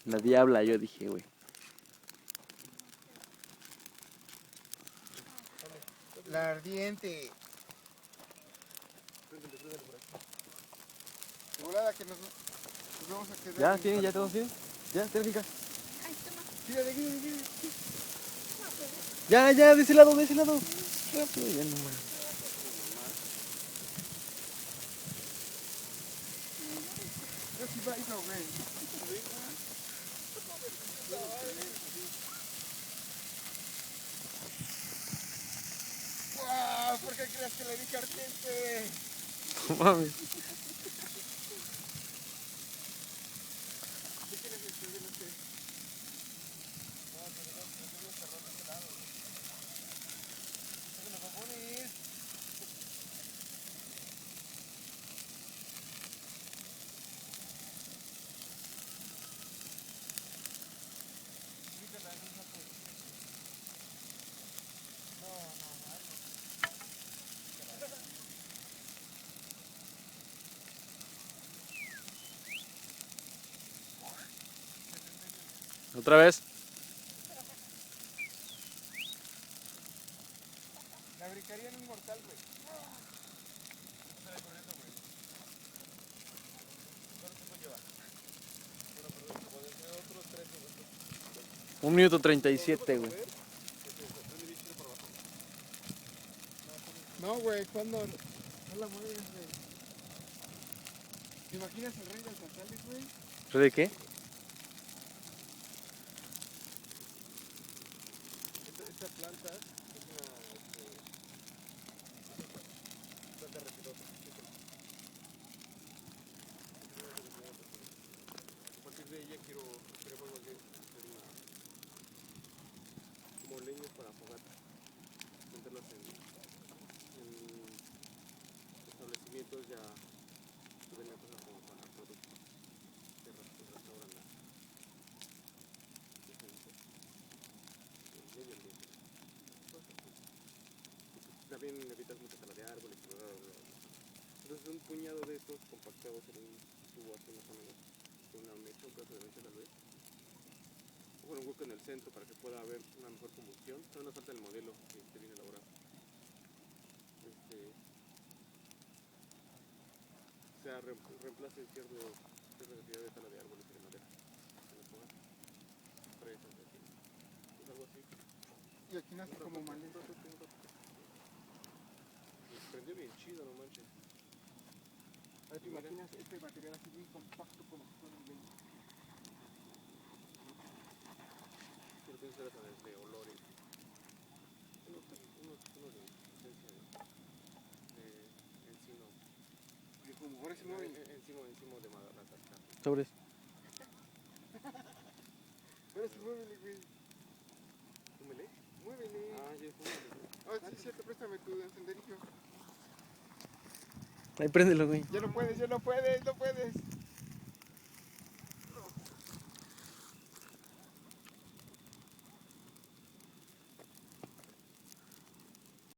La diabla, yo dije, güey. La ardiente. De volada que nos vamos a quedar. ¿Ya tienen? ¿Ya todos tienen? ¿Ya? ¿Tienen finca? Gírale, gírale, gírale. Ya, de ese lado, de ese lado. Rápido, ya no más. Yo sí bailo, güey. ¡Wow! ¿Por qué crees que le dije ardiente? No mames. ¿Qué quieres esto? Yo no sé. No, pero no cerró de ese lado. ¿Qué nos va a poner? ¿Otra vez? La brincaría en un mortal, güey. Sale corriendo, güey. ¿Cuánto tiempo lleva? Bueno, perdón, puede ser otros 3 segundos. 1 minuto 37, güey. No, güey, cuando no la mueves, güey. ¿Te imaginas el rey de Alcazales, güey? ¿De qué? Esta planta es una planta residuosa. A partir de ella queremos más bien hacer como leños para fogata. Meterlas en establecimientos ya que venden cosas como para productos que restauran el medio ambiente. También evitas mucha tala de árboles. Entonces un puñado de estos compactados en un tubo así más o menos, con una mecha, un pedazo de mecha tal vez. Bueno, un hueco en el centro para que pueda haber una mejor combustión. Pero nos falta el modelo que viene elaborado. O sea, reemplace cierta cantidad de tala de árboles y de madera en la fogata. Fresas, así. Es algo así. Y aquí nace como maleza. Prendió bien chido, no manches. A ver, ¿te imaginas este material así bien compacto como si fuera un leño? Pero tiene que ser de olores. Unos de esencia de encino. Y como ahora se mueve encima de Madagascar. Sobres. Ahora sí, muévele, güey. ¿Súmele? Muévele. Ah, ya, súmele. Ah, sí, cierto, préstame tu encenderillo. Ahí préndelo, güey. Ya no puedes, no puedes.